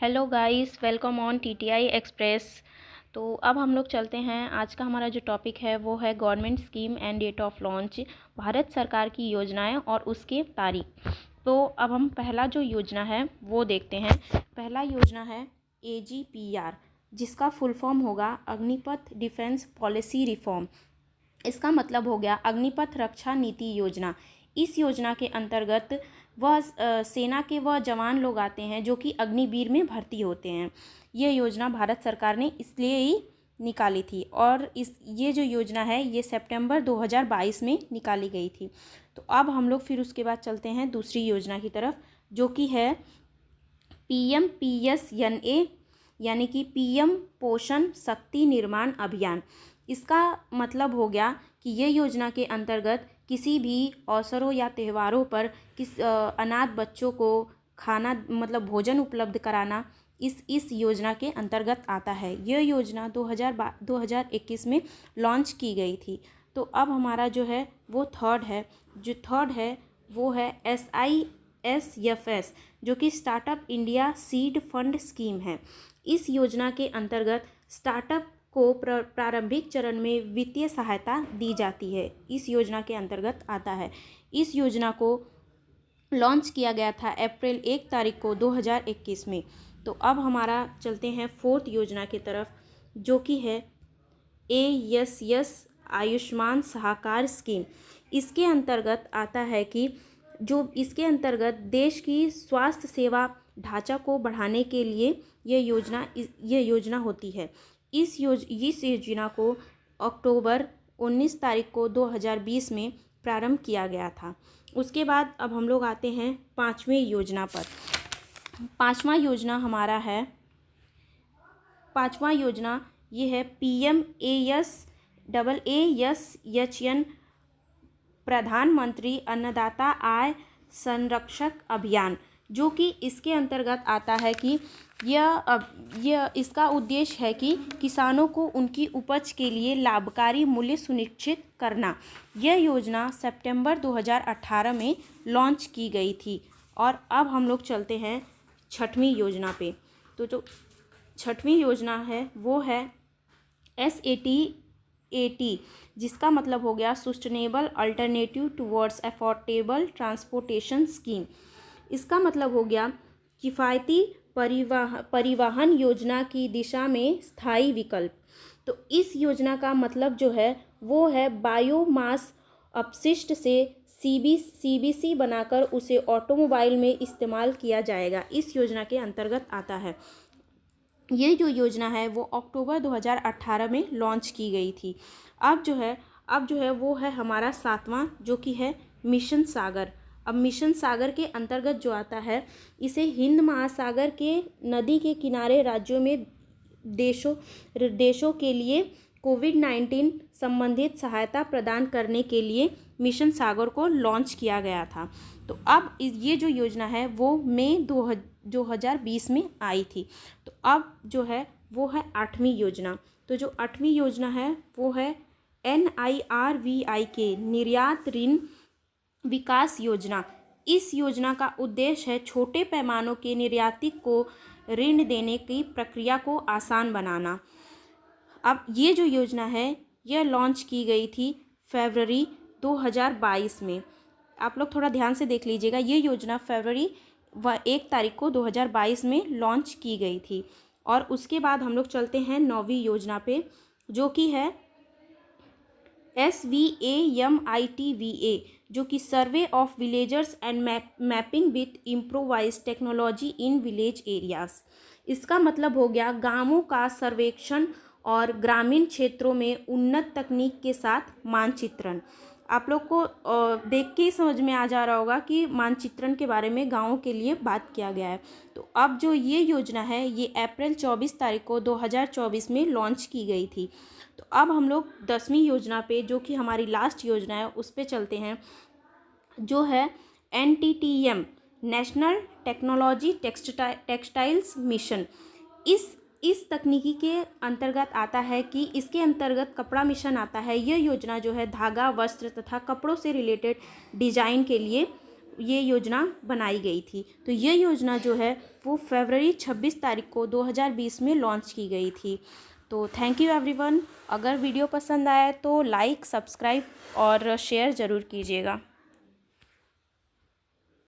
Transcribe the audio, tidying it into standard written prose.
Hello guys, welcome on TTI express. तो अब हम लोग चलते हैं। आज का हमारा जो टॉपिक है वो है government scheme and date of launch, Bharat सरकार की योजनाएं और उसके तारीख। तो अब हम पहला जो योजना है वो देखते हैं। पहला योजना है AGPR, जिसका फुल फॉर्म होगा अग्निपथ डिफेंस पॉलिसी रिफॉर्म। इसका मतलब हो गया अग्निपथ रक्षा नीति योजना। इस योजना के अंतर्गत वह सेना के वह जवान लोग आते हैं जो कि अग्निवीर में भर्ती होते हैं। ये योजना भारत सरकार ने इसलिए ही निकाली थी और ये जो योजना है ये सितंबर 2022 में निकाली गई थी। तो अब हम लोग फिर उसके बाद चलते हैं दूसरी योजना की तरफ, जो कि है PMPSNA, यानी कि PM पोषण शक्ति निर्माण अभियान। इसका मतलब हो गया कि ये योजना के अंतर्गत किसी भी अवसरों या त्योहारों पर अनाथ बच्चों को खाना मतलब भोजन उपलब्ध कराना इस योजना के अंतर्गत आता है। यह योजना 2021 में लॉन्च की गई थी। तो अब हमारा जो है वो थर्ड है वो है SISFS, जो कि startup India seed fund scheme है। इस योजना के अंतर्गत स्टार्टअप को प्रारंभिक चरण में वित्तीय सहायता दी जाती है। इस योजना के अंतर्गत आता है। इस योजना को लॉन्च किया गया था अप्रैल 1 तारीख को 2021 में। तो अब हमारा चलते हैं फोर्थ योजना की तरफ, जो कि है ASS आयुष्मान सहकार स्कीम। इसके अंतर्गत आता है कि इसके अंतर्गत देश की स्वास्थ्य सेवा ढांचा को बढ़ाने के लिए ये योजना होती है। इस योजना को अक्टूबर 19 तारीख को 2020 में प्रारंभ किया गया था। उसके बाद अब हम लोग आते हैं पाँचवें योजना पर। पाँचवा योजना ये है PMASASHN, प्रधानमंत्री अन्नदाता आय संरक्षक अभियान, जो कि इसके अंतर्गत आता है कि यह इसका उद्देश्य है कि किसानों को उनकी उपज के लिए लाभकारी मूल्य सुनिश्चित करना। यह योजना सितंबर 2018 में लॉन्च की गई थी। और अब हम लोग चलते हैं छठवीं योजना पे। तो जो छठवीं योजना है वो है SATAT, जिसका मतलब हो गया sustainable alternative towards affordable transportation scheme. इसका मतलब हो गया किफ़ायती परिवहन योजना की दिशा में स्थायी विकल्प। तो इस योजना का मतलब जो है वो है बायोमास अपशिष्ट से CBC बनाकर उसे ऑटोमोबाइल में इस्तेमाल किया जाएगा। इस योजना के अंतर्गत आता है। ये जो योजना है वो अक्टूबर 2018 में लॉन्च की गई थी। अब जो है वो है हमारा सातवां, जो कि है मिशन सागर। अब मिशन सागर के अंतर्गत जो आता है, इसे हिंद महासागर के नदी के किनारे राज्यों में देशों के लिए कोविड-19 संबंधित सहायता प्रदान करने के लिए मिशन सागर को लॉन्च किया गया था। तो अब ये जो योजना है वो मई 2020 में आई थी। तो अब जो है वो है आठवीं योजना। तो जो आठवीं योजना है वो है NIRVIK, निर्यात ऋण विकास योजना। इस योजना का उद्देश्य है छोटे पैमानों के निर्यातिक को ऋण देने की प्रक्रिया को आसान बनाना। अब ये जो योजना है यह लॉन्च की गई थी फरवरी 2022 में। आप लोग थोड़ा ध्यान से देख लीजिएगा, ये योजना फरवरी 1 तारीख को 2022 में लॉन्च की गई थी। और उसके बाद हम लोग चलते हैं नौवीं योजना पे, जो कि है SVAMITVA, जो कि survey of villagers and mapping with improvise technology in village areas. इसका मतलब हो गया गांवों का सर्वेक्षण और ग्रामीण क्षेत्रों में उन्नत तकनीक के साथ मानचित्रण। आप लोग को देख के ही समझ में आ जा रहा होगा कि मानचित्रण के बारे में गाँवों के लिए बात किया गया है। तो अब जो ये योजना है ये अप्रैल 24 तारीख को 2024 में लॉन्च की गई थी। तो अब हम लोग 10वीं योजना पे, जो कि हमारी लास्ट योजना है, उस पे चलते हैं, जो है NTTM, national technology textiles mission. इस तकनीकी के अंतर्गत आता है कि इसके अंतर्गत कपड़ा मिशन आता है। यह योजना जो है धागा, वस्त्र तथा कपड़ों से रिलेटेड डिजाइन के लिए ये योजना बनाई गई थी। तो ये योजना जो है वो फरवरी 26 तारीख को 2020 में लॉन्च की गई थी। तो थैंक यू एवरीवन। अगर वीडियो पसंद आए तो लाइक, सब्सक्राइब और शेयर ज़रूर कीजिएगा।